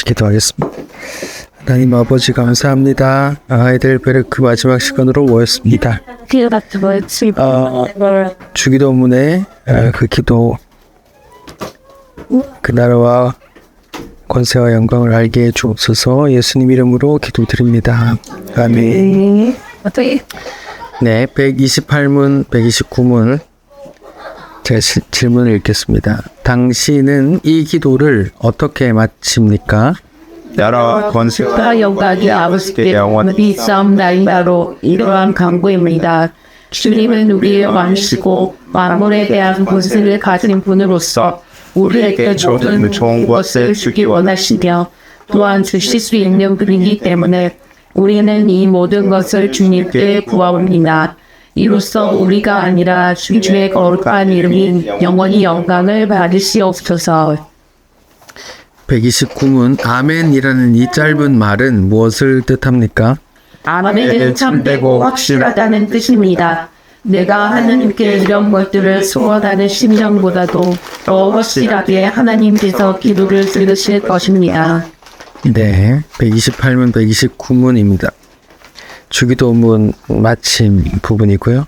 기도하겠습니다. 하나님 아버지 감사합니다. 아이들 베르크 마지막 시간으로 모였습니다. 주기도문의 그 기도, 그 나라와 권세와 영광을 알게 해 주옵소서. 예수님 이름으로 기도드립니다. 아멘. 네, 128문, 129문 제가 질문을 읽겠습니다. 당신은 이 기도를 어떻게 마칩니까? 나라와 권세와 영광이 아버지께 영원히 싸움나이다로 이러한 간구입니다. 주님은 우리의 왕이시고 만물에 대한 권세를 가진 분으로서 우리에게 모든 좋은 것을 주기 원하시며 또한 주실 수 있는 분이기 때문에 우리는 이 모든 것을 주님께 구하옵니다. 이로써 우리가 아니라 주의 거룩한 이름이 영원히 영광을 받으시옵소서. 129문 아멘이라는 이 짧은 말은 무엇을 뜻합니까? 아멘은 참되고 확실하다는 뜻입니다. 내가 하나님께 이런 것들을 소원하는 심정보다도 더 확실하게 하나님께서 기도를 들으실 것입니다. 네, 128문, 129문입니다. 주기도문 마침 부분이고요.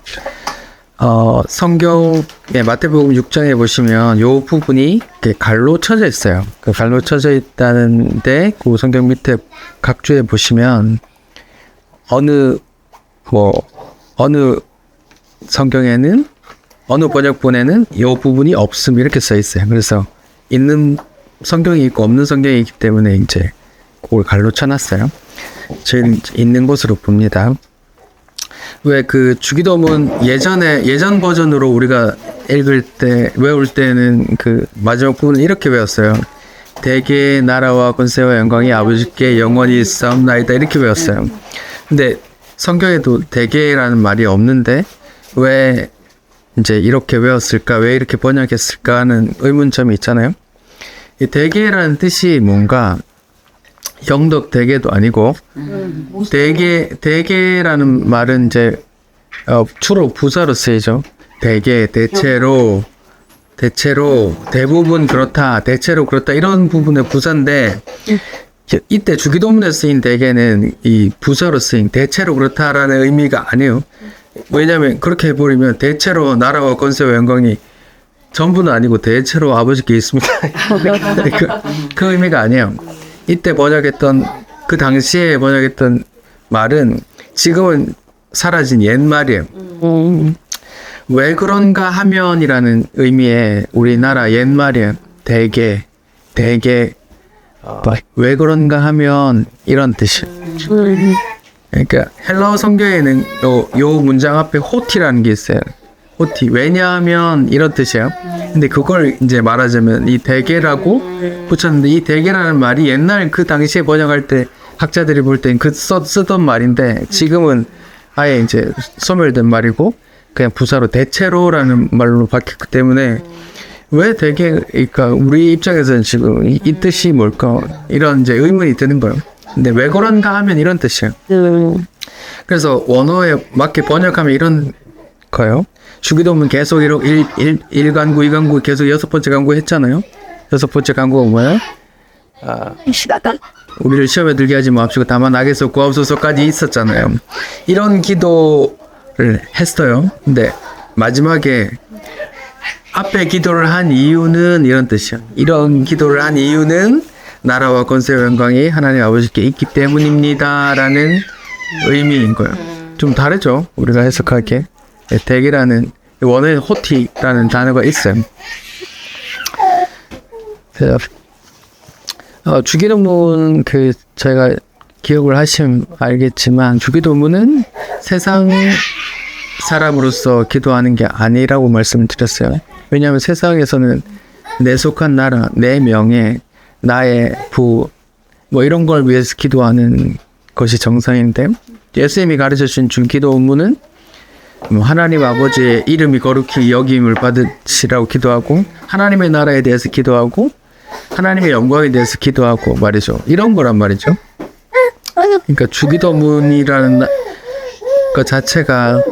성경의 마태복음 6장에 보시면 이 부분이 이렇게 갈로 쳐져 있어요. 그 갈로 쳐져 있다는데 그 성경 밑에 각주에 보시면 어느 성경에는 어느 번역본에는 이 부분이 없음 이렇게 써 있어요. 그래서 있는 성경이 있고 없는 성경이 있기 때문에 이제 그걸 갈로 쳐놨어요. 저희는 있는 것으로 봅니다. 왜 그 주기도문 예전 버전으로 우리가 외울 때는 그 마지막 부분을 이렇게 외웠어요. 대개의 나라와 권세와 영광이 아버지께 영원히 있사옵나이다 이렇게 외웠어요. 근데 성경에도 대개라는 말이 없는데 왜 이제 이렇게 외웠을까? 왜 이렇게 번역했을까? 하는 의문점이 있잖아요. 이 대개라는 뜻이 뭔가 영덕 대개도 아니고 대개라는 말은 이제 주로 부사로 쓰이죠. 대개, 대체로, 대부분 그렇다, 대체로 그렇다 이런 부분의 부사인데 이때 주기도문에 쓰인 대개는 이 부사로 쓰인 대체로 그렇다라는 의미가 아니에요. 왜냐하면 그렇게 해버리면 대체로 나라와 권세와 영광이 전부는 아니고 대체로 아버지께 있습니다. 그 의미가 아니에요. 이때 번역했던 그 당시에 번역했던 말은 지금은 사라진 옛말이에요. 왜 그런가 하면이라는 의미의 우리나라 옛말이에요. 대개 왜 그런가 하면 이런 뜻이에요. 그러니까 헬라어 성경에는 요 문장 앞에 호티라는 게 있어요. 호티. 왜냐하면 이런 뜻이에요. 근데 그걸 이제 말하자면 이 대개라고 붙였는데 이 대개라는 말이 옛날 그 당시에 번역할 때 학자들이 볼 땐 그 쓰던 말인데 지금은 아예 이제 소멸된 말이고 그냥 부사로 대체로라는 말로 바뀌었기 때문에 왜 대개, 그러니까 우리 입장에서는 지금 이 뜻이 뭘까 이런 이제 의문이 드는 거예요. 근데 왜 그런가 하면 이런 뜻이에요. 그래서 원어에 맞게 번역하면 이런 거예요. 주기도문 계속 1간구, 2간구 계속 6번째 간구 했잖아요. 6번째 간구가 뭐예요? 우리를 시험에 들게 하지 마옵시고 다만 악에서 구하옵소서까지 있었잖아요. 이런 기도를 했어요. 근데 마지막에 앞에 기도를 한 이유는 이런 뜻이에요. 이런 기도를 한 이유는 나라와 권세와 영광이 하나님 아버지께 있기 때문입니다 라는 의미인 거예요. 좀 다르죠? 우리가 해석하기에. 대개라는 원어에 호티라는 단어가 있어요. 주기도문 제가 기억을 하시면 알겠지만 주기도문은 세상 사람으로서 기도하는 게 아니라고 말씀을 드렸어요. 왜냐하면 세상에서는 내 속한 나라, 내 명예, 나의 부 이런 걸 위해서 기도하는 것이 정상인데 예수님이 가르쳐주신 주기도문은 하나님 아버지의 이름이 거룩히 여김을 받으시라고 기도하고 하나님의 나라에 대해서 기도하고 하나님의 영광에 대해서 기도하고 말이죠. 이런 거란 말이죠. 그러니까 주기도문이라는 것 자체가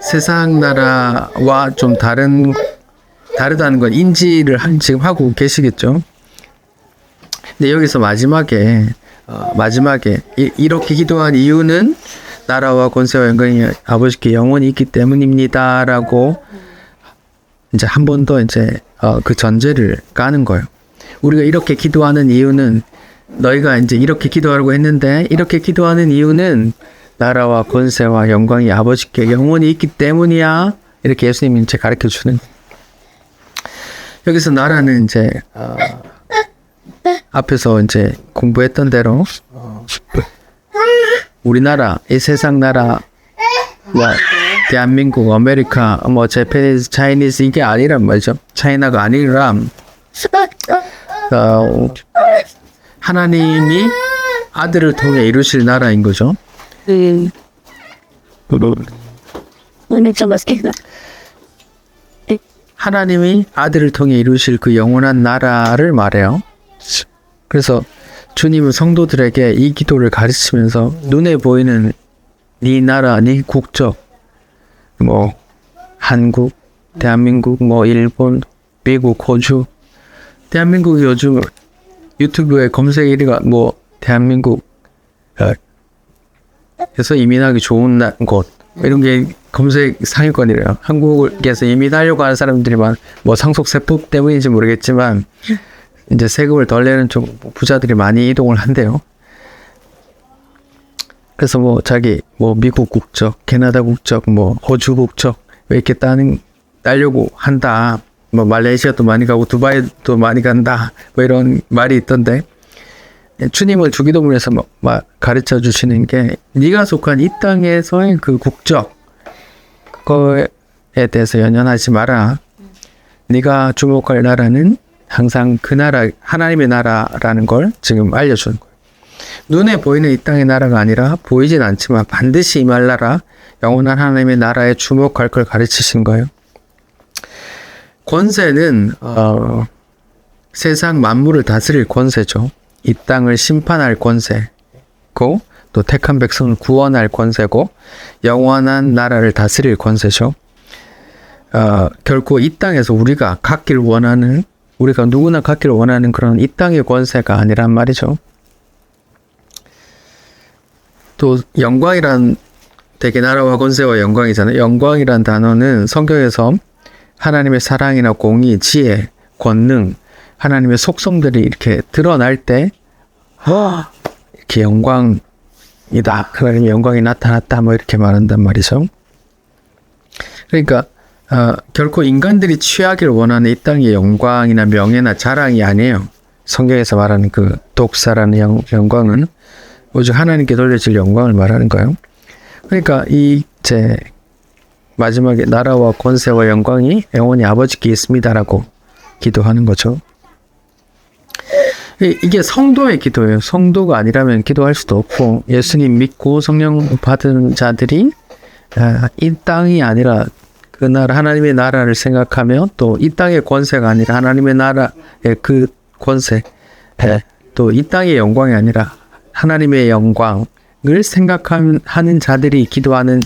세상 나라와 좀 다르다는 건 인지를 지금 하고 계시겠죠. 근데 여기서 마지막에 이렇게 기도한 이유는 나라와 권세와 영광이 아버지께 영원히 있기 때문입니다라고 이제 한 번 더 이제 그 전제를 까는 거예요. 우리가 이렇게 기도하는 이유는 너희가 이제 이렇게 기도하려고 했는데 이렇게 기도하는 이유는 나라와 권세와 영광이 아버지께 영원히 있기 때문이야. 이렇게 예수님이 이제 가르쳐 주는. 여기서 나라는 이제 앞에서 이제 공부했던 대로 우리나라, 이 세상 나라, 대한민국, 아메리카, 뭐 재패니즈, 차이니즈 이게 아니란 말이죠. 차이나가 아니라 하나님이 아들을 통해 이루실 나라인 거죠. 하나님이 아들을 통해 이루실 그 영원한 나라를 말해요. 그래서 주님은 성도들에게 이 기도를 가르치면서 눈에 보이는 네 나라, 네 국적, 뭐 한국, 대한민국, 뭐 일본, 미국, 호주, 대한민국이 요즘 유튜브에 검색 1위가 뭐 대한민국 에서 이민하기 좋은 곳 이런 게 검색 상위권이래요. 한국에서 이민하려고 하는 사람들이 뭐 상속세법 때문인지 모르겠지만 이제 세금을 덜 내는 좀 부자들이 많이 이동을 한대요. 그래서 뭐 자기 뭐 미국 국적, 캐나다 국적, 뭐 호주 국적 왜 이렇게 따려고 한다. 뭐 말레이시아도 많이 가고 두바이도 많이 간다. 뭐 이런 말이 있던데 주님을 주기도문에서 가르쳐 주시는 게 네가 속한 이 땅에서의 그 국적 그거에 대해서 연연하지 마라. 네가 주목할 나라는 항상 그 나라 하나님의 나라라는 걸 지금 알려주는 거예요. 눈에 보이는 이 땅의 나라가 아니라 보이진 않지만 반드시 임할 나라 영원한 하나님의 나라에 주목할 걸 가르치신 거예요. 권세는 세상 만물을 다스릴 권세죠. 이 땅을 심판할 권세고 또 택한 백성을 구원할 권세고 영원한 나라를 다스릴 권세죠. 결코 이 땅에서 우리가 누구나 갖기를 원하는 그런 이 땅의 권세가 아니란 말이죠. 또 영광이란 되게 나라와 권세와 영광이잖아요. 영광이란 단어는 성경에서 하나님의 사랑이나 공의, 지혜, 권능, 하나님의 속성들이 이렇게 드러날 때 이렇게 영광이다. 하나님의 영광이 나타났다. 뭐 이렇게 말한단 말이죠. 그러니까 결코 인간들이 취하기를 원하는 이 땅의 영광이나 명예나 자랑이 아니에요. 성경에서 말하는 그 독사라는 영광은 오직 하나님께 돌려질 영광을 말하는 거예요. 그러니까 이제 마지막에 나라와 권세와 영광이 영원히 아버지께 있습니다라고 기도하는 거죠. 이게 성도의 기도예요. 성도가 아니라면 기도할 수도 없고 예수님 믿고 성령 받은 자들이 이 땅이 아니라 그 나라 하나님의 나라를 생각하며 또 이 땅의 권세가 아니라 하나님의 나라의 그 권세 또 이 땅의 영광이 아니라 하나님의 영광을 생각하는 자들이 기도하는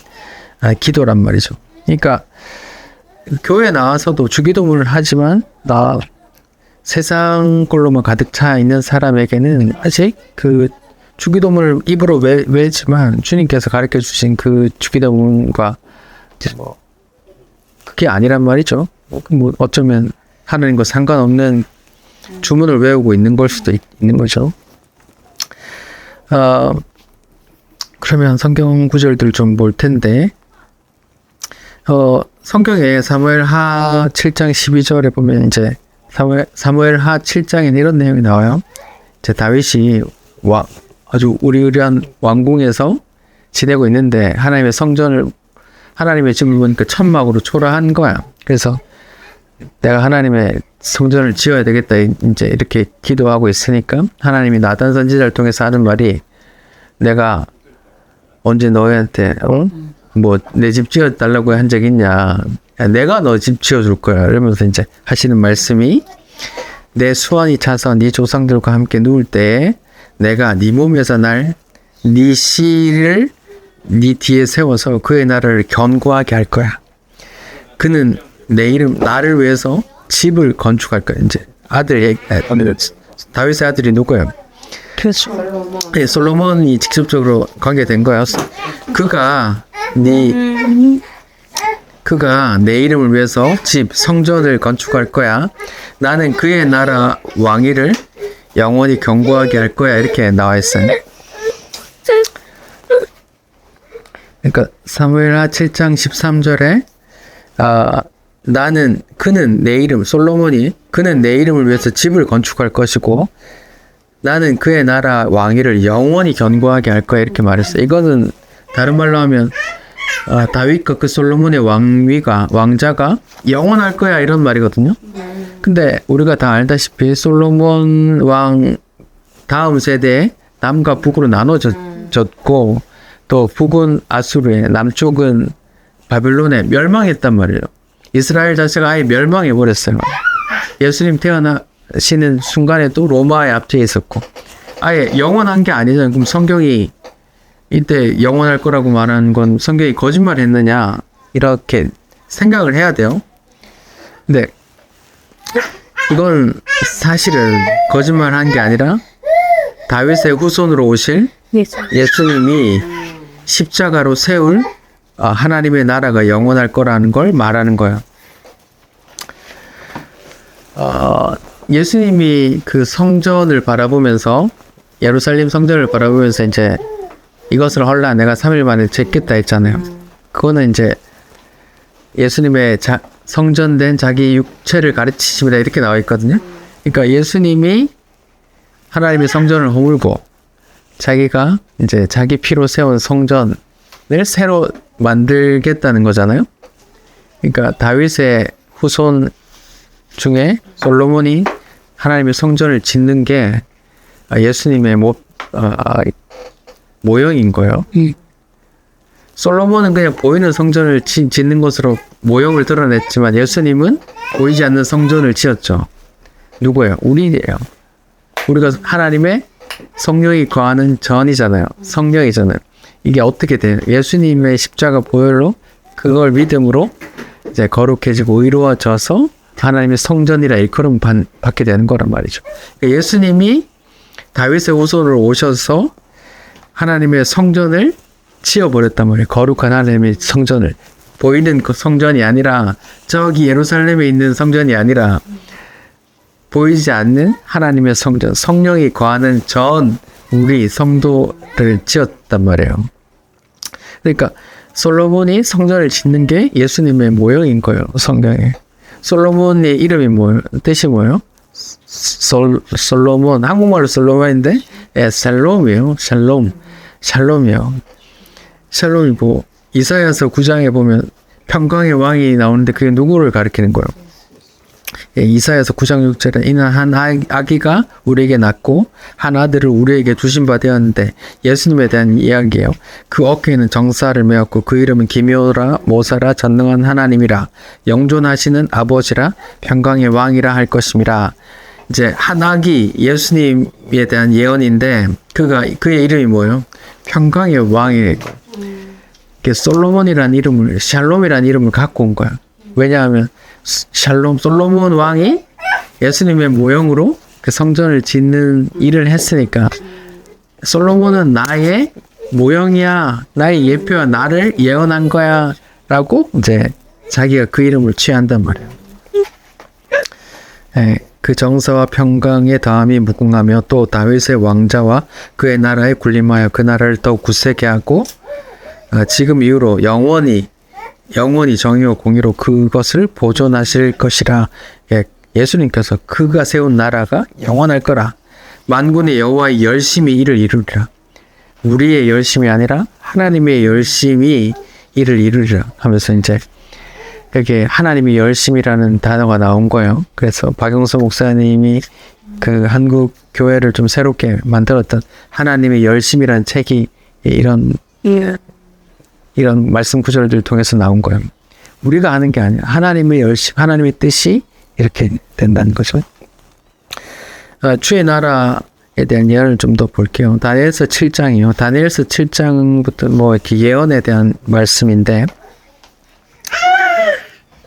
기도란 말이죠. 그러니까 교회 나와서도 주기도문을 하지만 세상 걸로만 가득 차 있는 사람에게는 아직 그 주기도문을 입으로 외지만 주님께서 가르쳐 주신 그 주기도문과 그게 아니란 말이죠. 뭐 어쩌면 하나님과 상관없는 주문을 외우고 있는 걸 수도 있는 거죠. 그러면 성경 구절들 좀 볼 텐데 성경에 사무엘하 7장 12절에 보면 이제 사무엘하 7장에는 이런 내용이 나와요. 이제 다윗이 아주 우리의리한 왕궁에서 지내고 있는데 하나님의 성전을 하나님의 집을 그 천막으로 초라한 거야. 그래서 내가 하나님의 성전을 지어야 되겠다 이제 이렇게 기도하고 있으니까 하나님이 나단 선지자를 통해서 하는 말이 내가 언제 너희한테 뭐 내 집 지어달라고 한 적 있냐? 내가 너 집 지어줄 거야. 이러면서 이제 하시는 말씀이 내 수완이 차서 네 조상들과 함께 누울 때에 내가 네 몸에서 네 씨를 네 뒤에 세워서 그의 나라를 견고하게 할 거야. 그는 내 이름 나를 위해서 집을 건축할 거야. 이제 아들 다윗의 아들이 누구예요? 그렇죠. 네, 솔로몬이 직접적으로 관계된 거예요. 그가 내 이름을 위해서 집, 성전을 건축할 거야. 나는 그의 나라 왕위를 영원히 견고하게 할 거야. 이렇게 나와 있어요. 그러니까 사무엘하 7장 13절에 그는 내 이름, 솔로몬이 그는 내 이름을 위해서 집을 건축할 것이고 나는 그의 나라 왕위를 영원히 견고하게 할 거야. 이렇게 말했어요. 이거는 다른 말로 하면 다윗과 그 솔로몬의 왕자가 영원할 거야 이런 말이거든요. 근데 우리가 다 알다시피 솔로몬 왕 다음 세대에 남과 북으로 나눠졌고 또 북은 아수르에 남쪽은 바벨론에 멸망했단 말이에요. 이스라엘 자체가 아예 멸망해 버렸어요. 예수님 태어나시는 순간에도 로마에 압제해 있었고 아예 영원한 게 아니잖아요. 그럼 성경이 이때 영원할 거라고 말하는 건 성경이 거짓말했느냐 이렇게 생각을 해야 돼요. 근데 이건 사실은 거짓말한 게 아니라 다윗의 후손으로 오실 예수님이 십자가로 세울 하나님의 나라가 영원할 거라는 걸 말하는 거예요. 예수님이 그 성전을 바라보면서 예루살렘 성전을 바라보면서 이제 이것을 헐라 내가 3일 만에 짓겠다 했잖아요. 그거는 이제 예수님의 성전된 자기 육체를 가르치십니다. 이렇게 나와 있거든요. 그러니까 예수님이 하나님의 성전을 허물고 자기가 이제 자기 피로 세운 성전을 새로 만들겠다는 거잖아요. 그러니까 다윗의 후손 중에 솔로몬이 하나님의 성전을 짓는 게 예수님의 모형인 거예요. 솔로몬은 그냥 보이는 성전을 짓는 것으로 모형을 드러냈지만 예수님은 보이지 않는 성전을 지었죠. 누구예요? 우리예요. 우리가 하나님의 성령이 거하는 전이잖아요. 성령이잖아요. 이게 어떻게 돼요? 예수님의 십자가 보혈로 그걸 믿음으로 이제 거룩해지고 의로워져서 하나님의 성전이라 일컬음 받게 되는 거란 말이죠. 그러니까 예수님이 다윗의 후손으로 오셔서 하나님의 성전을 지어버렸단 말이에요. 거룩한 하나님의 성전을. 보이는 그 성전이 아니라 저기 예루살렘에 있는 성전이 아니라 보이지 않는 하나님의 성전, 성령이 거하는 전 우리 성도를 지었단 말이에요. 그러니까 솔로몬이 성전을 짓는 게 예수님의 모형인 거예요. 성경에. 솔로몬의 이름이 뭐예요? 뜻이 뭐예요? 솔로몬, 한국말로 솔로몬인데 샬롬이에요. 샬롬이요. 샬롬이 뭐 이사야서 9장에 보면 평강의 왕이 나오는데 그게 누구를 가리키는 거예요? 이사야서 9장 6절에 이는 한 아기가 우리에게 낳고 한 아들을 우리에게 주신 바 되었는데 예수님에 대한 이야기예요. 그 어깨에는 정사를 메었고 그 이름은 기묘라 모사라 전능한 하나님이라 영존하시는 아버지라 평강의 왕이라 할 것임이라. 이제 한 아기 예수님에 대한 예언인데 그의 이름이 뭐예요? 평강의 왕이에요. 솔로몬이라는 이름을 샬롬이라는 이름을 갖고 온 거야. 왜냐하면 솔로몬 왕이 예수님의 모형으로 그 성전을 짓는 일을 했으니까 솔로몬은 나의 모형이야, 나의 예표야, 나를 예언한 거야 라고 이제 자기가 그 이름을 취한단 말이에요. 그 정사와 평강의 다함이 무궁하며 또 다윗의 왕자와 그의 나라에 군림하여 그 나라를 더욱 굳세게 하고 지금 이후로 영원히 정의와 공의로 그것을 보존하실 것이라. 예수님께서 그가 세운 나라가 영원할 거라. 만군의 여호와의 열심히 이를 이루리라. 우리의 열심이 아니라 하나님의 열심히 이를 이루리라 하면서 이제 여기 하나님의 열심이라는 단어가 나온 거예요. 그래서 박영서 목사님이 그 한국 교회를 좀 새롭게 만들었던 하나님의 열심이라는 책이 이런 말씀 구절들을 통해서 나온 거예요. 우리가 하는 게 아니야. 하나님의 열심, 하나님의 뜻이 이렇게 된다는 거죠. 주의 나라에 대한 예언을 좀 더 볼게요. 다니엘서 7장이요. 다니엘서 7장부터 뭐 이렇게 예언에 대한 말씀인데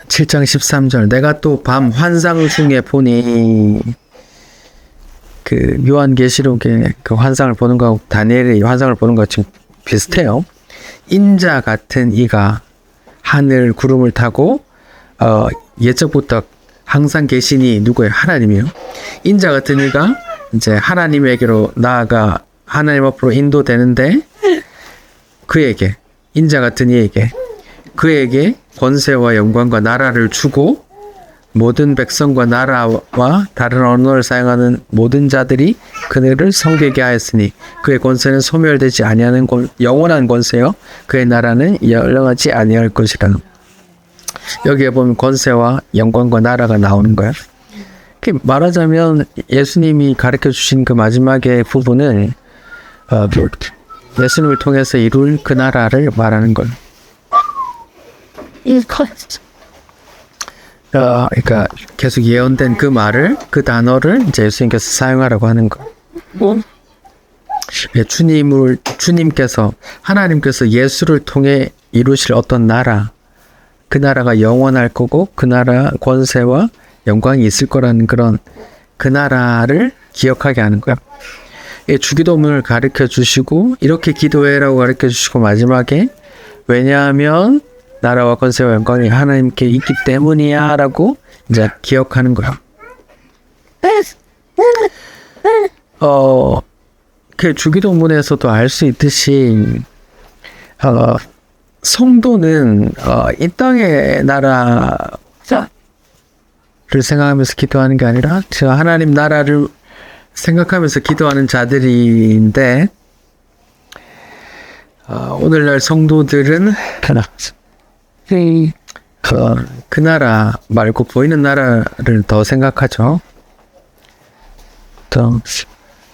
7장 13절 내가 또 밤 환상 중에 보니 그 요한계시록의 그 환상을 보는 거하고 다니엘의 환상을 보는 거 좀 비슷해요. 인자 같은 이가 하늘 구름을 타고 예적부터 항상 계시니 누구예요? 하나님이요. 인자 같은 이가 이제 하나님에게로 나아가 하나님 앞으로 인도되는데 그에게 인자 같은 이에게 그에게 권세와 영광과 나라를 주고 모든 백성과 나라와 다른 언어를 사용하는 모든 자들이 그들을 섬기게 하였으니 그의 권세는 소멸되지 아니하는 영원한 권세요 그의 나라는 영원하지 아니할 것이라. 여기에 보면 권세와 영광과 나라가 나오는 거야. 말하자면 예수님이 가르쳐 주신 그 마지막의 부분을 예수님을 통해서 이룰 그 나라를 말하는 거예요. 그러니까 계속 예언된 그 말을 그 단어를 이제 예수님께서 사용하라고 하는 거. 주님께서 하나님께서 예수를 통해 이루실 어떤 나라, 그 나라가 영원할 거고 그 나라 권세와 영광이 있을 거라는 그런 그 나라를 기억하게 하는 거야. 주기도문을 가르쳐 주시고 이렇게 기도해라고 가르쳐 주시고 마지막에 왜냐하면 나라와 권세와 영광이 하나님께 있기 때문이야 라고 이제 기억하는 거야. 그 주기도문에서도 알 수 있듯이 성도는 이 땅의 나라를 생각하면서 기도하는 게 아니라 저 하나님 나라를 생각하면서 기도하는 자들인데 오늘날 성도들은 그 나라 말고 보이는 나라를 더 생각하죠. 또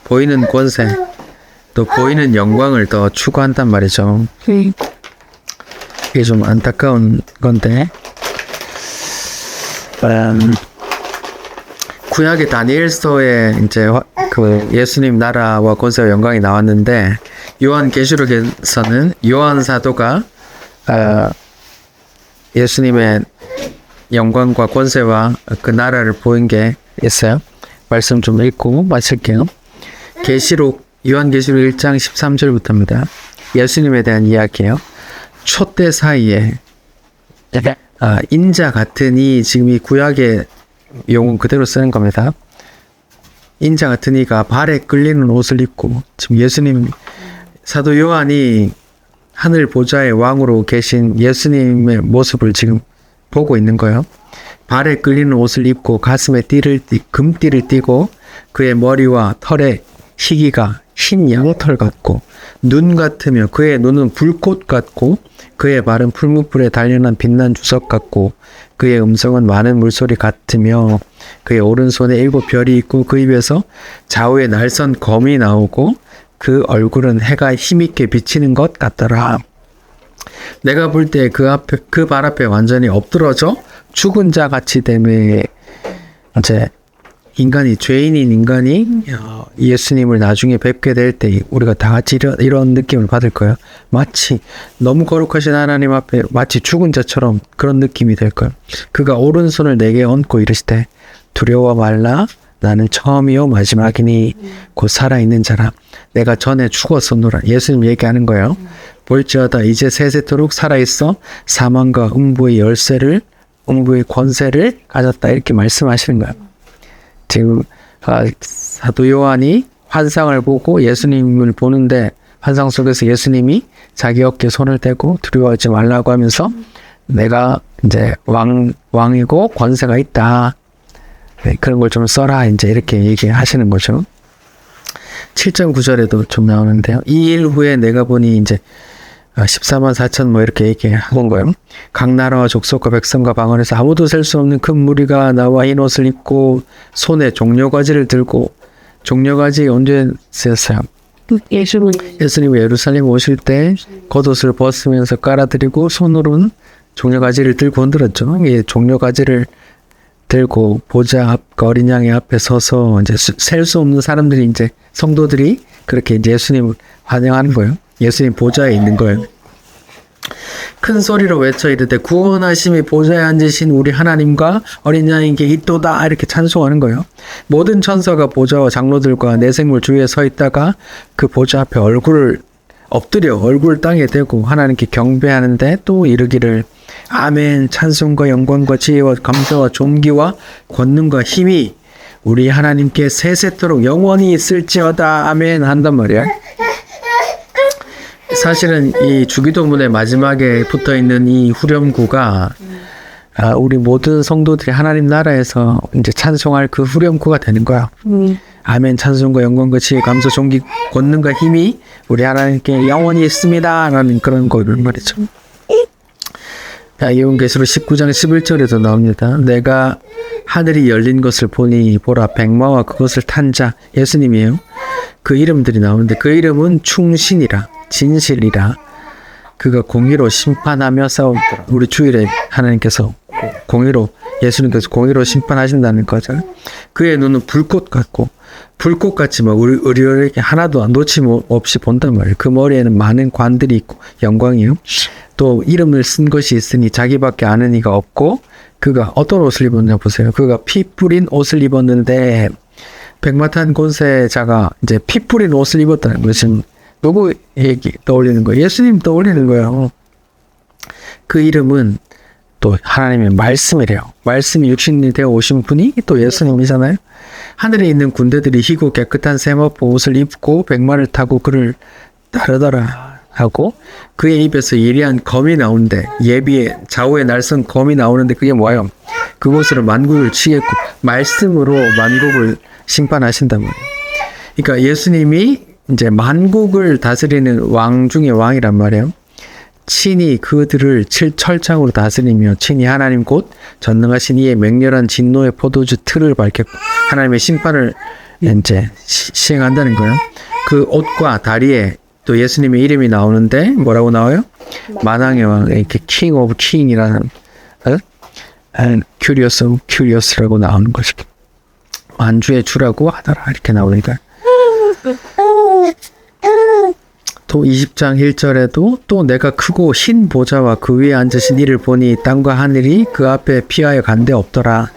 보이는 권세, 또 보이는 영광을 더 추구한단 말이죠. 이게 좀 안타까운 건데 구약의 다니엘서에 이제 그 예수님 나라와 권세와 영광이 나왔는데 요한계시록에서는 요한 사도가 예수님의 영광과 권세와 그 나라를 보인 게 있어요. 말씀 좀 읽고 마칠게요. 요한계시록 1장 13절부터입니다. 예수님에 대한 이야기예요. 촛대 사이에 인자 같으니 지금 이 구약의 용어 그대로 쓰는 겁니다. 인자 같은 이가 발에 끌리는 옷을 입고 지금 예수님 사도 요한이 하늘 보좌의 왕으로 계신 예수님의 모습을 지금 보고 있는 거예요. 발에 끌리는 옷을 입고 가슴에 금띠를 띠고 그의 머리와 털에 희기가 흰 양털 같고 눈 같으며 그의 눈은 불꽃 같고 그의 발은 풀무불에 단련한 빛난 주석 같고 그의 음성은 많은 물소리 같으며 그의 오른손에 7별이 있고 그 입에서 좌우에 날선 검이 나오고 그 얼굴은 해가 힘있게 비치는 것 같더라. 내가 볼 때 그 발 앞에 완전히 엎드러져 죽은 자 같이 되매 이제 죄인인 인간이 예수님을 나중에 뵙게 될 때 우리가 다 같이 이런 느낌을 받을 거예요. 마치 너무 거룩하신 하나님 앞에 마치 죽은 자처럼 그런 느낌이 될 거예요. 그가 오른손을 내게 얹고 이르시되 두려워 말라 나는 처음이요 마지막이니 곧 살아있는 자라. 내가 전에 죽었었노라. 예수님 얘기하는 거예요. 볼지어다 이제 세세토록 살아있어 사망과 음부의 음부의 권세를 가졌다. 이렇게 말씀하시는 거예요. 지금 사도 요한이 환상을 보고 예수님을 보는데 환상 속에서 예수님이 자기 어깨에 손을 대고 두려워하지 말라고 하면서 내가 이제 왕이고 권세가 있다. 네, 그런 걸 좀 써라. 이제 이렇게 얘기하시는 거죠. 7.9절에도 좀 나오는데요. 이 일 후에 내가 보니 이제 14만 4천 뭐 이렇게 얘기한 거예요. 각 나라와 족속과 백성과 방언에서 아무도 셀 수 없는 큰 무리가 나와 흰 옷을 입고 손에 종려가지를 들고 종려가지 언제 쓰였어요? 예수님이 예루살렘 오실 때 겉옷을 벗으면서 깔아드리고 손으로는 종려가지를 들고 흔들었죠. 이 종려가지를 들고 보좌 앞 어린 양의 앞에 서서 이제 셀 수 없는 사람들이 이제 성도들이 그렇게 이제 예수님을 환영하는 거예요. 예수님 보좌에 있는 거예요. 큰 소리로 외쳐 이르되 구원하심이 보좌에 앉으신 우리 하나님과 어린 양에게 있도다 이렇게 찬송하는 거예요. 모든 천사가 보좌와 장로들과 내생물 주위에 서 있다가 그 보좌 앞에 얼굴을 엎드려 얼굴 땅에 대고 하나님께 경배하는데 또 이르기를 아멘 찬송과 영광과 지혜와 감사와 존귀와 권능과 힘이 우리 하나님께 세세토록 영원히 있을지어다 아멘 한단 말이야. 사실은 이 주기도문의 마지막에 붙어 있는 이 후렴구가 우리 모든 성도들이 하나님 나라에서 이제 찬송할 그 후렴구가 되는 거야. 아멘 찬송과 영광과 지혜 감사 존귀 권능과 힘이 우리 하나님께 영원히 있습니다 라는 그런 거를 말이죠. 요한계시록 19장 11절에도 나옵니다. 내가 하늘이 열린 것을 보니 보라 백마와 그것을 탄 자 예수님이에요. 그 이름들이 나오는데 그 이름은 충신이라 진실이라 그가 공의로 심판하며 싸우더라. 우리 주일에 하나님께서 공의로 예수님께서 공의로 심판하신다는 거죠. 그의 눈은 불꽃 같고 불꽃같이 막 의리의리하게 하나도 놓침없이 본단 말이에요. 그 머리에는 많은 관들이 있고 영광이요. 또 이름을 쓴 것이 있으니 자기밖에 아는 이가 없고 그가 어떤 옷을 입었냐 보세요. 그가 피 뿌린 옷을 입었는데 백마탄 권세자가 이제 피 뿌린 옷을 입었다는 것은 누구 얘기 떠올리는 거예요? 예수님 떠올리는 거예요. 그 이름은 또 하나님의 말씀이래요. 말씀이 육신이 되어 오신 분이 또 예수님이잖아요. 하늘에 있는 군대들이 희고 깨끗한 세마포 옷을 입고 백마를 타고 그를 따르더라 하고 그의 입에서 예리한 검이 나오는데 예비의 좌우에 날선 검이 나오는데 그게 뭐예요? 그곳으로 만국을 치겠고 말씀으로 만국을 심판하신단 말이에요. 그러니까 예수님이 이제 만국을 다스리는 왕 중에 왕이란 말이에요. 친히 그들을 철창으로 다스리며 친히 하나님 곧 전능하신 이의 맹렬한 진노의 포도주 틀을 밝혔고 하나님의 심판을 이제 시행한다는 거예요. 그 옷과 다리에 또 예수님의 이름이 나오는데 뭐라고 나와요? 만왕의 왕, 이렇게 King of King이라는 and Curious of Curious라고 나오는 것이 만주의 주라고 하더라 이렇게 나오니까. 또 20장 1절에도 또 내가 크고 흰 보좌와 그 위에 앉으신 이를 보니 땅과 하늘이 그 앞에 피하여 간데 없더라.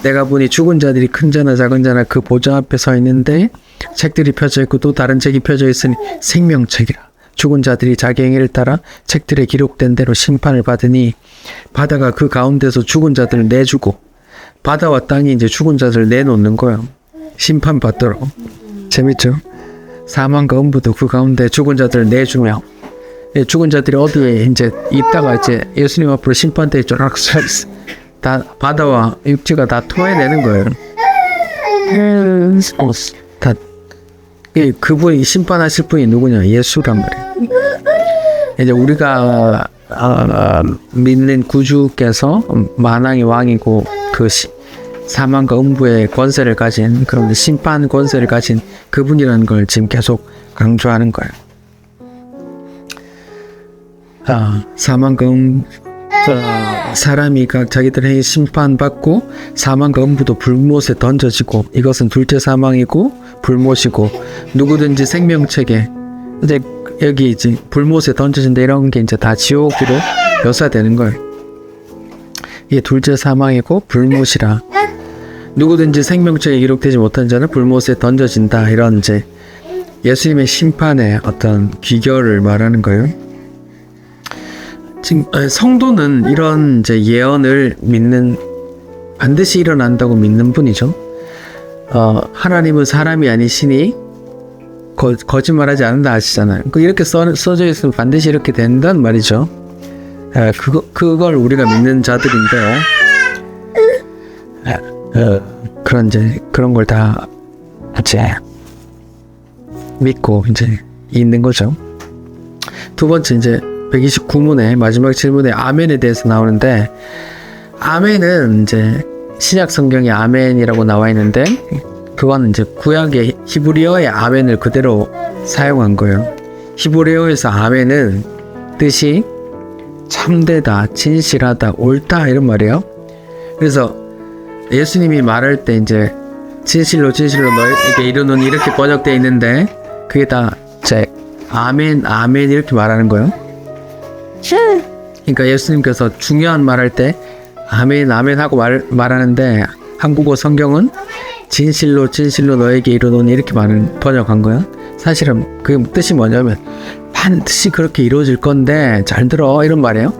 내가 보니 죽은 자들이 큰 자나 작은 자나 그 보좌 앞에 서 있는데 책들이 펴져 있고 또 다른 책이 펴져 있으니 생명책이라. 죽은 자들이 자기 행위를 따라 책들에 기록된 대로 심판을 받으니 바다가 그 가운데서 죽은 자들을 내주고 바다와 땅이 이제 죽은 자들을 내놓는 거예요. 심판받도록. 재밌죠? 사망과 음부도 그 가운데 죽은 자들을 내주며 죽은 자들이 어디에 이제 있다가 이제 예수님 앞으로 심판대에 쫙 다 바다와 육지가 다 토해내는 거예요. 다 그분이 심판하실 분이 누구냐? 예수란 말이에요. 이제 우리가 믿는 구주께서 만왕의 왕이고 그 사망과 음부의 권세를 가진 그런 심판 권세를 가진 그분이라는 걸 지금 계속 강조하는 거예요. 사망과 사람이 각 자기들 행위 심판받고 사망과 음부도 불못에 던져지고 이것은 둘째 사망이고 불못이고 누구든지 생명책에 이제 여기 이제 불못에 던져진다 이런 게 이제 다 지옥으로 묘사되는 거예요. 이게 둘째 사망이고 불못이라 누구든지 생명책에 기록되지 못한 자는 불못에 던져진다 이런 이제 예수님의 심판의 어떤 귀결을 말하는 거예요. 지금 성도는 이런 이제 예언을 믿는 반드시 일어난다고 믿는 분이죠. 하나님은 사람이 아니시니 거짓말하지 않는다 하시잖아요. 이렇게 써져 있으면 반드시 이렇게 된다는 말이죠. 그걸 우리가 믿는 자들인데요. 그런 이제 그런 걸 다 이제 믿고 이제 있는 거죠. 두 번째 이제 129문의 마지막 질문에 아멘에 대해서 나오는데 아멘은 이제 신약 성경에 아멘이라고 나와 있는데 그건 이제 구약의 히브리어의 아멘을 그대로 사용한 거예요. 히브리어에서 아멘은 뜻이 참되다, 진실하다, 옳다 이런 말이에요. 그래서 예수님이 말할 때 이제 진실로 너에게 이르노니 이렇게 번역되어 있는데 그게 다 제 아멘 아멘 이렇게 말하는 거예요. 그러니까 예수님께서 중요한 말할 때 아멘 아멘 하고 말하는데 한국어 성경은 진실로 진실로 너에게 이르노니 이렇게 번역한 거야. 사실은 그 뜻이 뭐냐면 반드시 그렇게 이루어질 건데 잘 들어 이런 말이에요.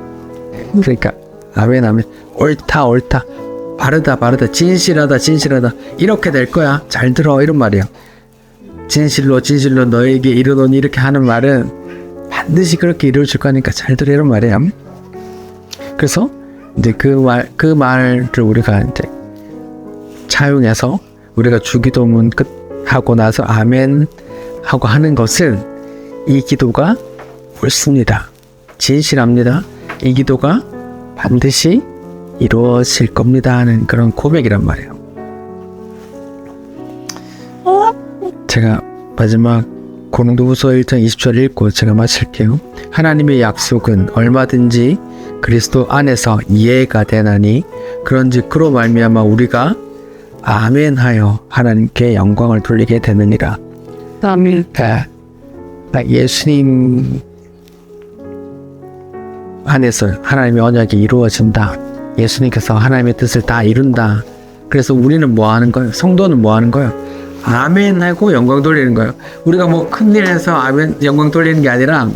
그러니까 아멘 아멘 옳다 옳다 바르다 바르다 진실하다 진실하다 이렇게 될 거야 잘 들어 이런 말이에요. 진실로 진실로 너에게 이르노니 이렇게 하는 말은 반드시 그렇게 이루어질 거니까 잘 들어 이런 말이에요. 그래서 이제 그 말을 우리가 이제 차용해서 우리가 주기도문 끝하고 나서 아멘 하고 하는 것은 이 기도가 옳습니다. 진실합니다. 이 기도가 반드시 이루어질 겁니다 하는 그런 고백이란 말이에요. 제가 마지막 고린도후서 1장 20절 읽고 제가 마칠게요. 하나님의 약속은 얼마든지 그리스도 안에서 이해가 되나니 그런즉 그로 말미암아 우리가 아멘하여 하나님께 영광을 돌리게 되느니라. 아멘. 예수님 안에서 하나님의 언약이 이루어진다. 예수님께서 하나님의 뜻을 다 이룬다. 그래서 우리는 뭐 하는 거예요? 성도는 뭐 하는 거예요? 아멘 하고 영광 돌리는 거예요. 우리가 뭐 큰일 해서 아멘 영광 돌리는 게 아니라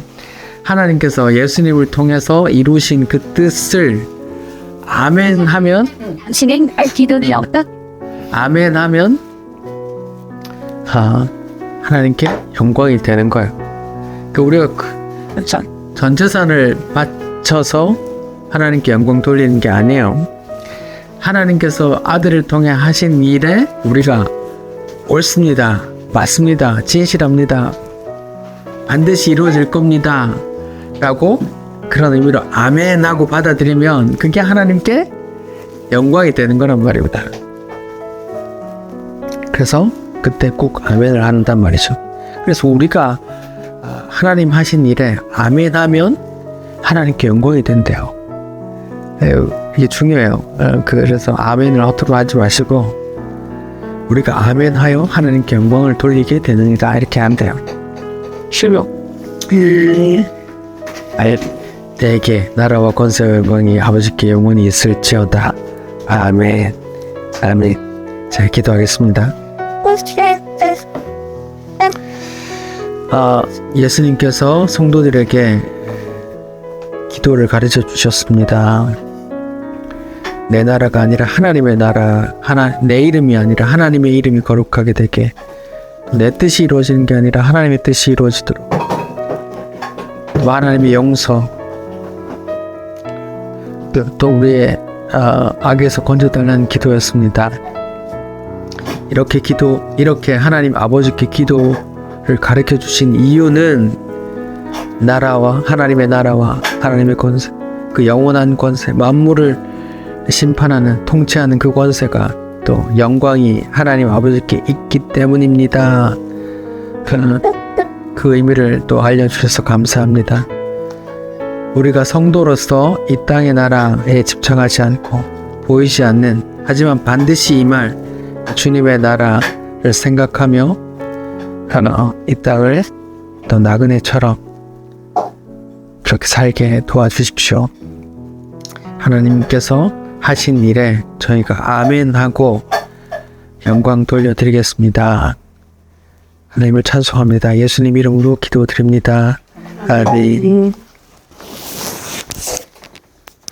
하나님께서 예수님을 통해서 이루신 그 뜻을 아멘 하면 진행할 기도는 없다. 아멘 하면 하나님께 영광이 되는 거예요. 그 우리가 전 재산을 바쳐서 하나님께 영광 돌리는 게 아니에요. 하나님께서 아들을 통해 하신 일에 우리가 옳습니다. 맞습니다. 진실합니다. 반드시 이루어질 겁니다. 라고 그런 의미로 아멘 하고 받아들이면 그게 하나님께 영광이 되는 거란 말입니다. 그래서 그때 꼭 아멘을 한단 말이죠. 그래서 우리가 하나님 하신 일에 아멘 하면 하나님께 영광이 된대요. 이게 중요해요. 그래서 아멘을 허투루 하지 마시고 우리가 아멘하여 하나님께 영광을 돌리게 되느니라 이렇게 하면 돼요. 실력. 내게 나라와 권세와 영광이 아버지께 영원히 있을지어다. 아멘. 아멘. 자, 기도하겠습니다. 예수님께서 성도들에게 기도를 가르쳐 주셨습니다. 내 나라가 아니라 하나님의 나라, 내 이름이 아니라 하나님의 이름이 거룩하게 되게, 내 뜻이 이루어지는 게 아니라 하나님의 뜻이 이루어지도록, 또 하나님의 용서, 또 우리의 악에서 건져달라는 기도였습니다. 이렇게 하나님 아버지께 기도를 가르쳐 주신 이유는 나라와 하나님의 권세, 그 영원한 권세, 만물을 심판하는, 통치하는 그 권세가 또 영광이 하나님 아버지께 있기 때문입니다. 그 의미를 또 알려주셔서 감사합니다. 우리가 성도로서 이 땅의 나라에 집착하지 않고 보이지 않는, 하지만 반드시 임할 주님의 나라를 생각하며 이 땅을 또 나그네처럼 그렇게 살게 도와주십시오. 하나님께서 하신 일에 저희가 아멘하고 영광 돌려드리겠습니다. 하나님을 찬송합니다. 예수님 이름으로 기도드립니다. 아멘.